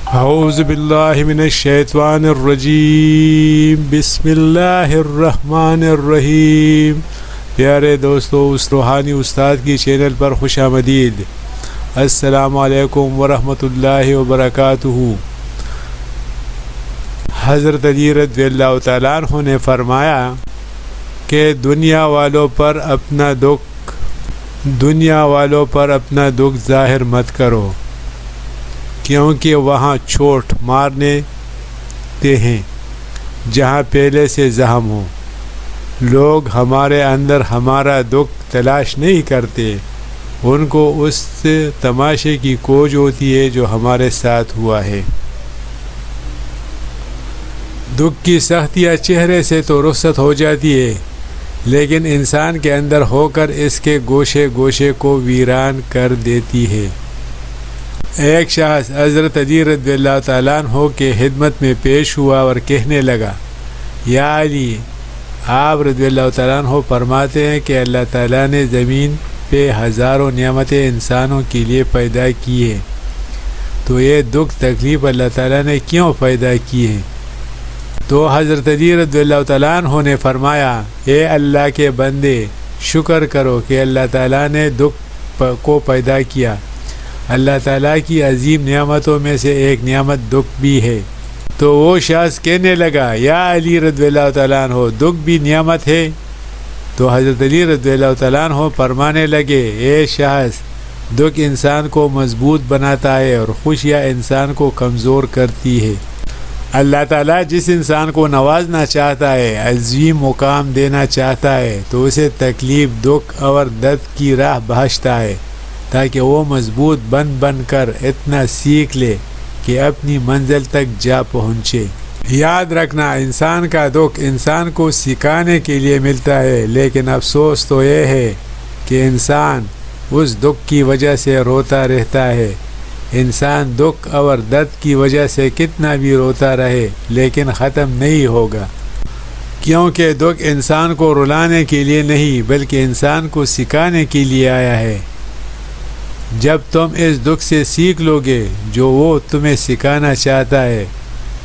اعوذ باللہ من الشیطان الرجیم، بسم اللہ الرحمن الرحیم۔ پیارے دوستو، اس روحانی استاد کی چینل پر خوش آمدید۔ السلام علیکم ورحمۃ اللہ وبرکاتہ۔ حضرت علی رضی اللہ تعالیٰ عنہ نے فرمایا کہ دنیا والوں پر اپنا دکھ ظاہر مت کرو، کیونکہ وہاں چوٹ مارتے ہیں جہاں پہلے سے زخم ہو۔ لوگ ہمارے اندر ہمارا دکھ تلاش نہیں کرتے، ان کو اس تماشے کی کھوج ہوتی ہے جو ہمارے ساتھ ہوا ہے۔ دکھ کی سختیاں چہرے سے تو رخصت ہو جاتی ہے، لیکن انسان کے اندر ہو کر اس کے گوشے گوشے کو ویران کر دیتی ہے۔ ایک شخص حضرت علی رضی اللہ تعالیٰ عنہ کے خدمت میں پیش ہوا اور کہنے لگا، یا علی، آپ رضی اللہ تعالیٰ عنہ فرماتے ہیں کہ اللہ تعالیٰ نے زمین پہ ہزاروں نعمتیں انسانوں کے لیے پیدا کی ہیں، تو یہ دکھ تکلیف اللہ تعالیٰ نے کیوں پیدا کی ہے؟ تو حضرت علی رضی اللہ تعالیٰ عنہ نے فرمایا، اے اللہ کے بندے، شکر کرو کہ اللہ تعالیٰ نے دکھ کو پیدا کیا۔ اللہ تعالیٰ کی عظیم نعمتوں میں سے ایک نعمت دکھ بھی ہے۔ تو وہ شخص کہنے لگا، یا علی رضی اللہ تعالیٰ عنہ، دکھ بھی نعمت ہے؟ تو حضرت علی رضی اللہ تعالیٰ عنہ فرمانے لگے، اے شخص، دکھ انسان کو مضبوط بناتا ہے اور خوشیاں انسان کو کمزور کرتی ہے۔ اللہ تعالیٰ جس انسان کو نوازنا چاہتا ہے، عظیم مقام دینا چاہتا ہے، تو اسے تکلیف، دکھ اور درد کی راہ بھیجتا ہے تاکہ وہ مضبوط بن کر اتنا سیکھ لے کہ اپنی منزل تک جا پہنچے۔ یاد رکھنا، انسان کا دکھ انسان کو سکھانے کے لیے ملتا ہے، لیکن افسوس تو یہ ہے کہ انسان اس دکھ کی وجہ سے روتا رہتا ہے۔ انسان دکھ اور درد کی وجہ سے کتنا بھی روتا رہے لیکن ختم نہیں ہوگا، کیونکہ دکھ انسان کو رلانے کے لیے نہیں بلکہ انسان کو سکھانے کے لیے آیا ہے۔ جب تم اس دکھ سے سیکھ لو گے جو وہ تمہیں سکھانا چاہتا ہے،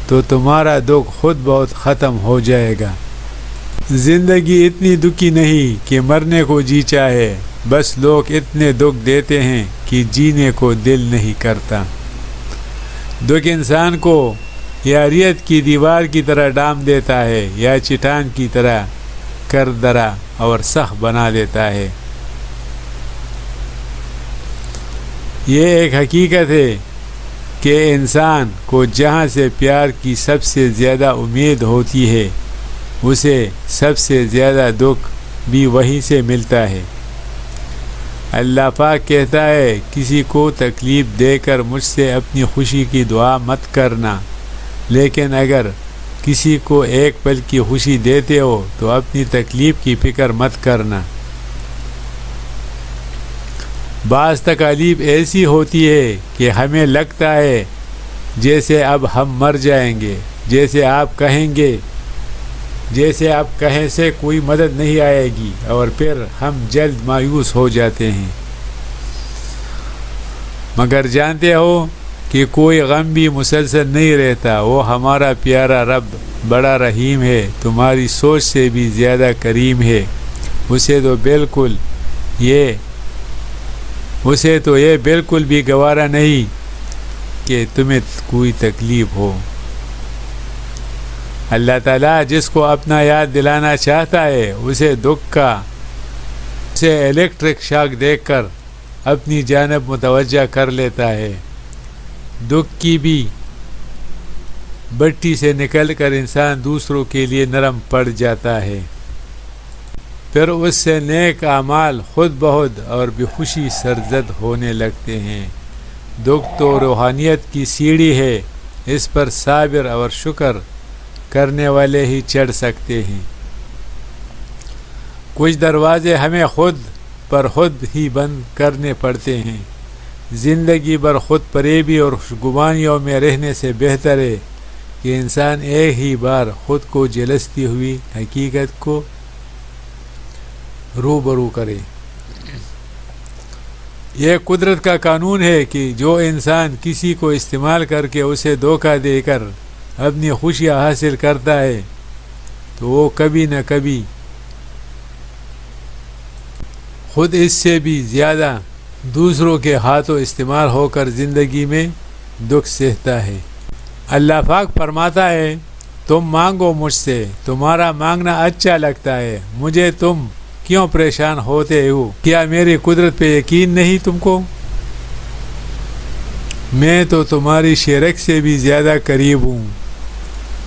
تو تمہارا دکھ خود بہت ختم ہو جائے گا۔ زندگی اتنی دکھی نہیں کہ مرنے کو جی چاہے، بس لوگ اتنے دکھ دیتے ہیں کہ جینے کو دل نہیں کرتا۔ دکھ انسان کو یا ریت کی دیوار کی طرح ڈام دیتا ہے یا چٹان کی طرح کردرا اور سخت بنا دیتا ہے۔ یہ ایک حقیقت ہے کہ انسان کو جہاں سے پیار کی سب سے زیادہ امید ہوتی ہے، اسے سب سے زیادہ دکھ بھی وہیں سے ملتا ہے۔ اللہ پاک کہتا ہے، کسی کو تکلیف دے کر مجھ سے اپنی خوشی کی دعا مت کرنا، لیکن اگر کسی کو ایک پل کی خوشی دیتے ہو تو اپنی تکلیف کی فکر مت کرنا۔ بعض تکالیف ایسی ہوتی ہے کہ ہمیں لگتا ہے جیسے اب ہم مر جائیں گے، جیسے آپ کہیں سے کوئی مدد نہیں آئے گی، اور پھر ہم جلد مایوس ہو جاتے ہیں۔ مگر جانتے ہو کہ کوئی غم بھی مسلسل نہیں رہتا، وہ ہمارا پیارا رب بڑا رحیم ہے، تمہاری سوچ سے بھی زیادہ کریم ہے۔ اسے تو یہ بالکل بھی گوارا نہیں کہ تمہیں کوئی تکلیف ہو۔ اللہ تعالیٰ جس کو اپنا یاد دلانا چاہتا ہے، اسے الیکٹرک شاک دیکھ کر اپنی جانب متوجہ کر لیتا ہے۔ دکھ کی بھی بٹی سے نکل کر انسان دوسروں کے لیے نرم پڑ جاتا ہے، پھر اس سے نیک اعمال خود بخود اور بخوشی سرزد ہونے لگتے ہیں۔ دکھ تو روحانیت کی سیڑھی ہے، اس پر صابر اور شکر کرنے والے ہی چڑھ سکتے ہیں۔ کچھ دروازے ہمیں خود ہی بند کرنے پڑتے ہیں۔ زندگی بھر خود فریبی اور خوشگمانیوں میں رہنے سے بہتر ہے کہ انسان ایک ہی بار خود کو جلستی ہوئی حقیقت کو روبرو کرے۔ یہ قدرت کا قانون ہے کہ جو انسان کسی کو استعمال کر کے اسے دھوکہ دے کر اپنی خوشیاں حاصل کرتا ہے تو وہ کبھی نہ کبھی خود اس سے بھی زیادہ دوسروں کے ہاتھوں استعمال ہو کر زندگی میں دکھ سہتا ہے۔ اللہ پاک فرماتا ہے تم مانگو مجھ سے، تمہارا مانگنا اچھا لگتا ہے، مجھے تم کیوں پریشان ہوتے ہو؟ کیا میری قدرت پہ یقین نہیں تم کو؟ میں تو تمہاری شرک سے بھی زیادہ قریب ہوں۔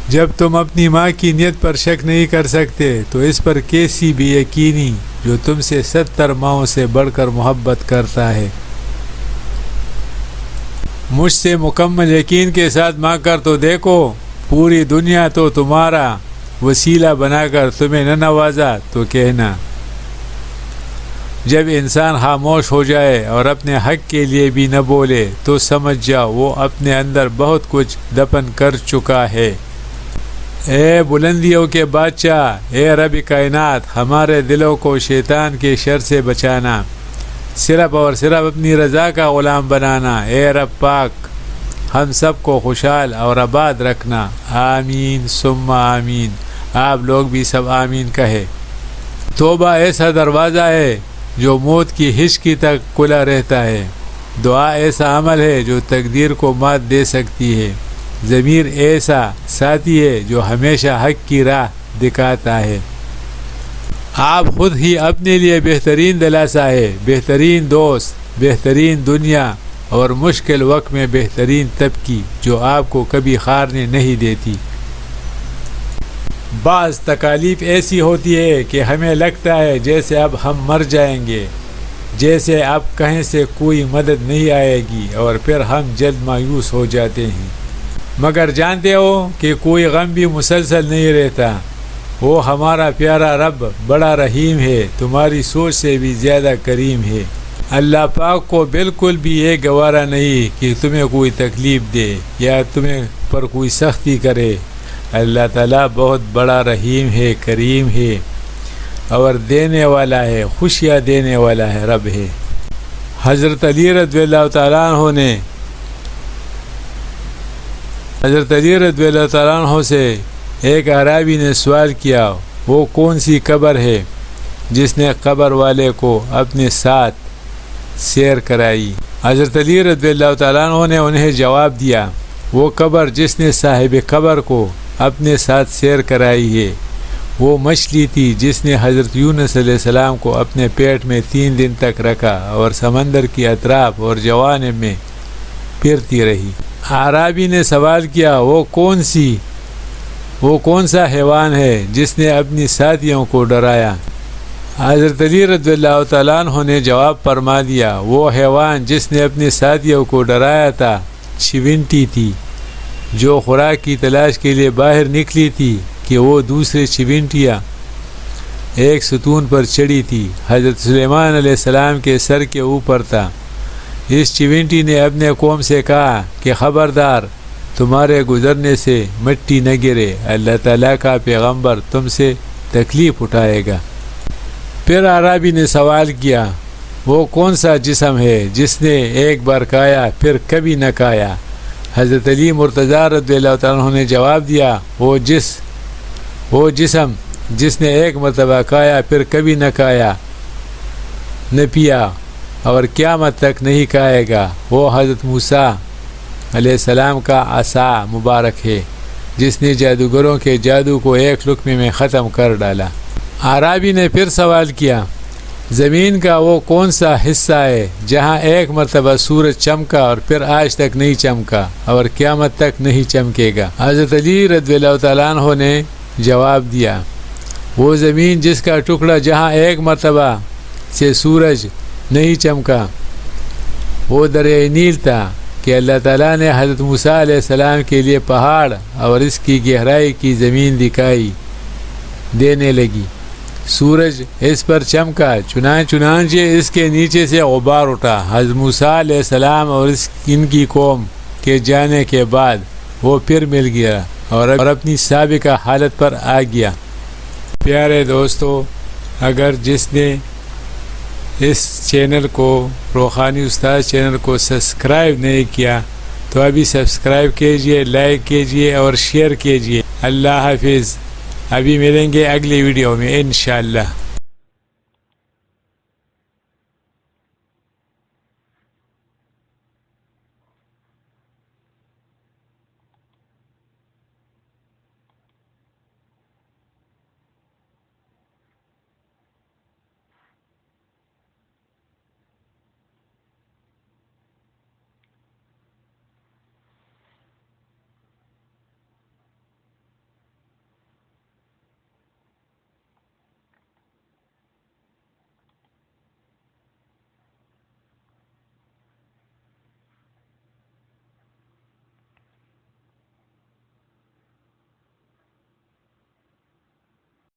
جب تم اپنی ماں کی نیت پر شک نہیں کر سکتے تو اس پر کیسی بھی یقینی جو تم سے 70 ماؤں سے بڑھ کر محبت کرتا ہے۔ مجھ سے مکمل یقین کے ساتھ مانگ کر تو دیکھو، پوری دنیا تو تمہارا وسیلہ بنا کر تمہیں نہ نوازا تو کہنا۔ جب انسان خاموش ہو جائے اور اپنے حق کے لیے بھی نہ بولے تو سمجھ جاؤ وہ اپنے اندر بہت کچھ دفن کر چکا ہے۔ اے بلندیوں کے بادشاہ، اے رب کائنات، ہمارے دلوں کو شیطان کے شر سے بچانا، صرف اور صرف اپنی رضا کا غلام بنانا۔ اے رب پاک، ہم سب کو خوشحال اور آباد رکھنا۔ آمین ثم آمین۔ آپ لوگ بھی سب آمین کہے۔ توبہ ایسا دروازہ ہے جو موت کی ہچکی تک کھلا رہتا ہے۔ دعا ایسا عمل ہے جو تقدیر کو مات دے سکتی ہے۔ ضمیر ایسا ساتھی ہے جو ہمیشہ حق کی راہ دکھاتا ہے۔ آپ خود ہی اپنے لیے بہترین دلاسا ہے، بہترین دوست، بہترین دنیا اور مشکل وقت میں بہترین تبکی جو آپ کو کبھی ہارنے نہیں دیتی۔ بعض تکالیف ایسی ہوتی ہے کہ ہمیں لگتا ہے جیسے اب ہم مر جائیں گے، جیسے اب کہیں سے کوئی مدد نہیں آئے گی، اور پھر ہم جلد مایوس ہو جاتے ہیں۔ مگر جانتے ہو کہ کوئی غم بھی مسلسل نہیں رہتا۔ وہ ہمارا پیارا رب بڑا رحیم ہے، تمہاری سوچ سے بھی زیادہ کریم ہے۔ اللہ پاک کو بالکل بھی یہ گوارا نہیں کہ تمہیں کوئی تکلیف دے یا تمہیں پر کوئی سختی کرے۔ اللہ تعالیٰ بہت بڑا رحیم ہے، کریم ہے اور دینے والا ہے، خوشیاں دینے والا ہے، رب ہے۔ حضرت علی رضی اللہ تعالیٰ عنہ سے ایک اعرابی نے سوال کیا، وہ کون سی قبر ہے جس نے قبر والے کو اپنے ساتھ سیر کرائی؟ حضرت علی رضی اللہ تعالیٰ عنہ نے انہیں جواب دیا، وہ قبر جس نے صاحب قبر کو اپنے ساتھ سیر کرائی ہے وہ مچھلی تھی جس نے حضرت یونس علیہ السلام کو اپنے پیٹ میں 3 دن تک رکھا اور سمندر کی اطراف اور جوانب میں پھرتی رہی۔ اعرابی نے سوال کیا، وہ کون سا حیوان ہے جس نے اپنی ساتھیوں کو ڈرایا؟ حضرت علی رضی اللہ تعالیٰ عنہ نے جواب فرما دیا، وہ حیوان جس نے اپنے ساتھیوں کو ڈرایا تھا چیونٹی تھی، جو خوراک کی تلاش کے لیے باہر نکلی تھی کہ وہ دوسرے چیونٹیاں ایک ستون پر چڑھی تھی، حضرت سلیمان علیہ السلام کے سر کے اوپر تھا۔ اس چیونٹی نے اپنے قوم سے کہا کہ خبردار، تمہارے گزرنے سے مٹی نہ گرے، اللہ تعالیٰ کا پیغمبر تم سے تکلیف اٹھائے گا۔ پھر اعرابی نے سوال کیا، وہ کون سا جسم ہے جس نے ایک بار کھایا پھر کبھی نہ کھایا؟ حضرت علی مرتضیٰ رضی اللہ تعالیٰ عنہ نے جواب دیا، وہ جسم جس نے ایک مرتبہ کھایا پھر کبھی نہ کھایا نہ پیا اور قیامت تک نہیں کھائے گا، وہ حضرت موسیٰ علیہ السلام کا عصا مبارک ہے جس نے جادوگروں کے جادو کو ایک لقمے میں ختم کر ڈالا۔ اعرابی نے پھر سوال کیا، زمین کا وہ کون سا حصہ ہے جہاں ایک مرتبہ سورج چمکا اور پھر آج تک نہیں چمکا اور قیامت تک نہیں چمکے گا؟ حضرت علی رضی اللہ تعالیٰ عنہ نے جواب دیا، وہ زمین جس کا ٹکڑا جہاں ایک مرتبہ سے سورج نہیں چمکا وہ دریائے نیل تھا کہ اللہ تعالیٰ نے حضرت موسیٰ علیہ السلام کے لیے پہاڑ اور اس کی گہرائی کی زمین دکھائی دینے لگی، سورج اس پر چمکا، چنانچہ اس کے نیچے سے غبار اٹھا۔ حضرت موسیٰ علیہ السلام اور ان کی قوم کے جانے کے بعد وہ پھر مل گیا اور اپنی سابقہ حالت پر آ گیا۔ پیارے دوستو، اگر جس نے اس چینل کو روحانی استاد چینل کو سبسکرائب نہیں کیا تو ابھی سبسکرائب کیجئے، لائک کیجئے اور شیئر کیجئے۔ اللہ حافظ، ابھی ملیں گے اگلی ویڈیو میں انشاءاللہ۔